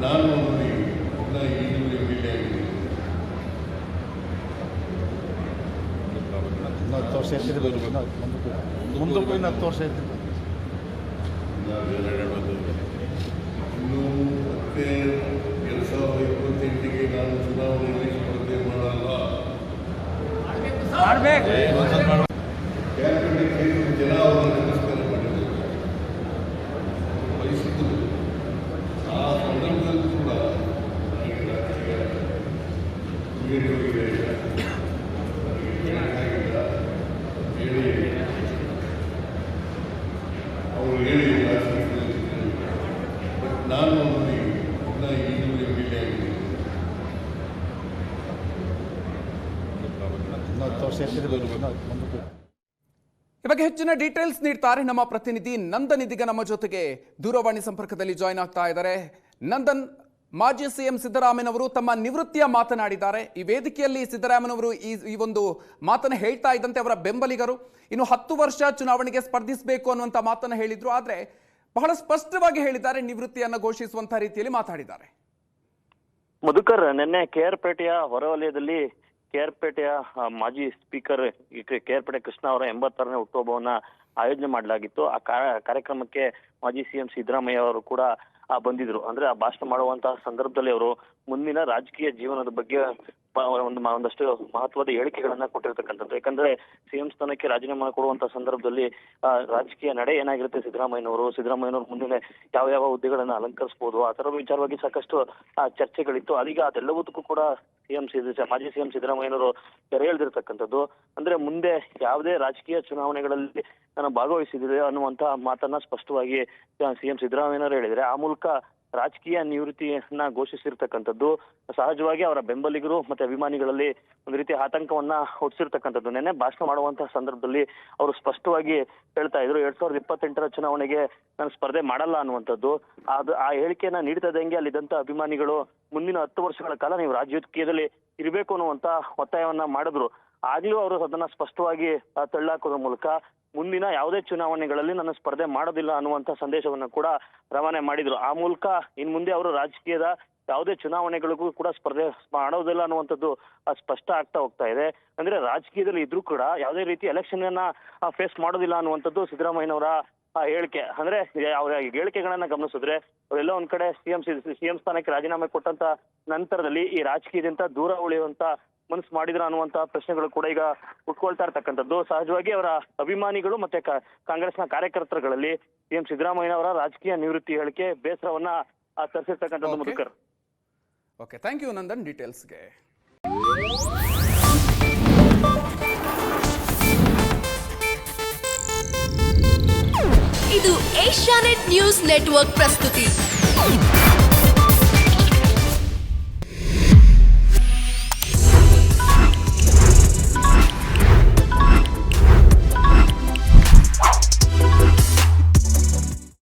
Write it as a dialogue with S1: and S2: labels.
S1: ನಾನು ವರ್ಷ ಮುಂದಕ್ಕೆ 10 ವರ್ಷ ಇರ್ತೀನಿ. ಇನ್ನು ಮತ್ತೆ 2028ಗೆ ನಾನು ಚುನಾವಣೆಯಲ್ಲಿ ಸ್ಪರ್ಧೆ ಮಾಡಲ್ಲ. ಜನ ಅವರನ್ನು ನಮಸ್ಕಾರ ಮಾಡಿದರು, ಬಯಸಿದ್ದರು. ಆ ಸಂದರ್ಭದಲ್ಲಿ ಕೂಡ ನನಗೆ ರಾಜಕೀಯ ಅವರು ಹೇಳಿಲ್ಲ. ನಾನು ಇನ್ನ ಈಗಲೂ MLA ಆಗಿದ್ದೀನಿ. 10 ವರ್ಷ
S2: ಈ ಬಗ್ಗೆ ಹೆಚ್ಚಿನ ಡೀಟೇಲ್ಸ್ ನೀಡ್ತಾರೆ ನಮ್ಮ ಪ್ರತಿನಿಧಿ ನಂದನ್. ಇದೀಗ ನಮ್ಮ ಜೊತೆಗೆ ದೂರವಾಣಿ ಸಂಪರ್ಕದಲ್ಲಿ ಜಾಯ್ನ್ ಆಗ್ತಾ ಇದ್ದಾರೆ. ನಂದನ್, ಮಾಜಿ ಸಿಎಂ ಸಿದ್ದರಾಮಯ್ಯನವರು ತಮ್ಮ ನಿವೃತ್ತಿಯ ಮಾತನಾಡಿದ್ದಾರೆ. ಈ ವೇದಿಕೆಯಲ್ಲಿ ಸಿದ್ದರಾಮಯ್ಯನವರು ಈ ಒಂದು ಮಾತನ್ನು ಹೇಳ್ತಾ ಇದ್ದಂತೆ ಅವರ ಬೆಂಬಲಿಗರು ಇನ್ನು 10 ವರ್ಷ ಚುನಾವಣೆಗೆ ಸ್ಪರ್ಧಿಸಬೇಕು ಅನ್ನುವಂಥ ಮಾತನ್ನು ಹೇಳಿದ್ರು. ಆದರೆ ಬಹಳ ಸ್ಪಷ್ಟವಾಗಿ ಹೇಳಿದ್ದಾರೆ, ನಿವೃತ್ತಿಯನ್ನು ಘೋಷಿಸುವಂತಹ ರೀತಿಯಲ್ಲಿ ಮಾತಾಡಿದ್ದಾರೆ.
S3: ಮಧುಕರ್, ನಿನ್ನೆ KR ಪೇಟೆಯ ಹೊರವಲಯದಲ್ಲಿ KR ಪೇಟೆಯ ಮಾಜಿ ಸ್ಪೀಕರ್ KR ಪೇಟೆ ಕೃಷ್ಣ ಅವರ 86ನೇ ಹುಟ್ಟುಹಬ್ಬವನ್ನ ಆಯೋಜನೆ ಮಾಡಲಾಗಿತ್ತು. ಆ ಕಾರ್ಯಕ್ರಮಕ್ಕೆ ಮಾಜಿ ಸಿಎಂ ಸಿದ್ದರಾಮಯ್ಯ ಅವರು ಕೂಡ ಬಂದಿದ್ರು. ಅಂದ್ರೆ ಆ ಭಾಷಣ ಮಾಡುವಂತಹ ಸಂದರ್ಭದಲ್ಲಿ ಅವರು ಮುಂದಿನ ರಾಜಕೀಯ ಜೀವನದ ಬಗ್ಗೆ ಒಂದಷ್ಟು ಮಹತ್ವದ ಹೇಳಿಕೆಗಳನ್ನ ಕೊಟ್ಟಿರ್ತಕ್ಕಂಥದ್ದು. ಯಾಕಂದ್ರೆ ಸಿಎಂ ಸ್ಥಾನಕ್ಕೆ ರಾಜೀನಾಮೆ ಕೊಡುವಂತಹ ಸಂದರ್ಭದಲ್ಲಿ ರಾಜಕೀಯ ನಡೆ ಏನಾಗಿರುತ್ತೆ ಸಿದ್ದರಾಮಯ್ಯನವರು ಮುಂದಿನ ಯಾವ ಹುದ್ದೆಗಳನ್ನ ಅಲಂಕರಿಸಬಹುದು, ಆ ತರದ ವಿಚಾರವಾಗಿ ಸಾಕಷ್ಟು ಚರ್ಚೆಗಳಿತ್ತು. ಅದೀಗ ಅದೆಲ್ಲವುದಕ್ಕೂ ಕೂಡ ಮಾಜಿ ಸಿಎಂ ಸಿದ್ದರಾಮಯ್ಯನವರು ತೆರೆ ಎಳೆದಿರ್ತಕ್ಕಂಥದ್ದು. ಅಂದ್ರೆ ಮುಂದೆ ಯಾವುದೇ ರಾಜಕೀಯ ಚುನಾವಣೆಗಳಲ್ಲಿ ನಾನು ಭಾಗವಹಿಸಿದ್ರೆ ಅನ್ನುವಂತಹ ಮಾತನ್ನ ಸ್ಪಷ್ಟವಾಗಿ ಸಿಎಂ ಸಿದ್ದರಾಮಯ್ಯನವರು ಹೇಳಿದ್ರೆ, ಆ ಮೂಲಕ ರಾಜಕೀಯ ನಿವೃತ್ತಿಯನ್ನ ಘೋಷಿಸಿರ್ತಕ್ಕಂಥದ್ದು ಸಹಜವಾಗಿ ಅವರ ಬೆಂಬಲಿಗರು ಮತ್ತೆ ಅಭಿಮಾನಿಗಳಲ್ಲಿ ಒಂದು ರೀತಿ ಆತಂಕವನ್ನ ಹುಟ್ಟಿಸಿರ್ತಕ್ಕಂಥದ್ದು. ನೆನ್ನೆ ಭಾಷಣ ಮಾಡುವಂತಹ ಸಂದರ್ಭದಲ್ಲಿ ಅವರು ಸ್ಪಷ್ಟವಾಗಿ ಹೇಳ್ತಾ ಇದ್ರು, 2028ರ ಚುನಾವಣೆಗೆ ನಾನು ಸ್ಪರ್ಧೆ ಮಾಡಲ್ಲ ಅನ್ನುವಂಥದ್ದು. ಆ ಹೇಳಿಕೆಯನ್ನ ನೀಡ್ತದಂಗೆ ಅಲ್ಲಿದ್ದಂತ ಅಭಿಮಾನಿಗಳು ಮುಂದಿನ 10 ವರ್ಷಗಳ ಕಾಲ ನೀವು ರಾಜಕೀಯದಲ್ಲಿ ಇರಬೇಕು ಅನ್ನುವಂತ ಒತ್ತಾಯವನ್ನ ಮಾಡಿದ್ರು. ಆಗ್ಲೂ ಅವರು ಅದನ್ನ ಸ್ಪಷ್ಟವಾಗಿ ತಳ್ಳಾಕೋದ್ರ ಮೂಲಕ ಮುಂದಿನ ಯಾವುದೇ ಚುನಾವಣೆಗಳಲ್ಲಿ ನಾನು ಸ್ಪರ್ಧೆ ಮಾಡೋದಿಲ್ಲ ಅನ್ನುವಂತ ಸಂದೇಶವನ್ನ ಕೂಡ ರವಾನೆ ಮಾಡಿದ್ರು. ಆ ಮೂಲಕ ಇನ್ ಮುಂದೆ ಅವರು ರಾಜಕೀಯದ ಯಾವುದೇ ಚುನಾವಣೆಗಳಿಗೂ ಕೂಡ ಸ್ಪರ್ಧೆ ಮಾಡೋದಿಲ್ಲ ಅನ್ನುವಂಥದ್ದು ಸ್ಪಷ್ಟ ಆಗ್ತಾ ಹೋಗ್ತಾ ಇದೆ. ಅಂದ್ರೆ ರಾಜಕೀಯದಲ್ಲಿ ಇದ್ರೂ ಕೂಡ ಯಾವುದೇ ರೀತಿ ಎಲೆಕ್ಷನ್ ಅನ್ನ ಫೇಸ್ ಮಾಡೋದಿಲ್ಲ ಅನ್ನುವಂಥದ್ದು ಸಿದ್ದರಾಮಯ್ಯನವರ ಹೇಳಿಕೆ. ಅಂದ್ರೆ ಅವರ ಹೇಳಿಕೆಗಳನ್ನ ಗಮನಿಸಿದ್ರೆ ಅವರೆಲ್ಲ ಒಂದ್ ಕಡೆ ಸಿಎಂ ಸ್ಥಾನಕ್ಕೆ ರಾಜೀನಾಮೆ ಕೊಟ್ಟಂತ ನಂತರದಲ್ಲಿ ಈ ರಾಜಕೀಯದಿಂದ ದೂರ ಉಳಿಯುವಂತ ಮನಸ್ಸು ಮಾಡಿದ್ರ ಅನ್ನುವಂತ ಪ್ರಶ್ನೆಗಳು ಕೂಡ ಈಗ ಉಟ್ಕೊಳ್ತಾ ಇರ್ತಕ್ಕಂಥದ್ದು. ಸಹಜವಾಗಿ ಅವರ ಅಭಿಮಾನಿಗಳು ಮತ್ತೆ ಕಾಂಗ್ರೆಸ್ನ ಕಾರ್ಯಕರ್ತರುಗಳಲ್ಲಿ ಸಿಎಂ ಸಿದ್ದರಾಮಯ್ಯನವರ ರಾಜಕೀಯ ನಿವೃತ್ತಿ ಹೇಳಿಕೆ ಬೇಸರವನ್ನ ತರಿಸಿರ್ತಕ್ಕಂಥದ್ದು. Madhukar,
S2: okay, thank you Nandan ಡೀಟೇಲ್ಸ್ಗೆ.
S4: ಇದು ಏಷ್ಯಾನೆಟ್ ನ್ಯೂಸ್ ನೆಟ್ವರ್ಕ್ ಪ್ರಸ್ತುತಿ.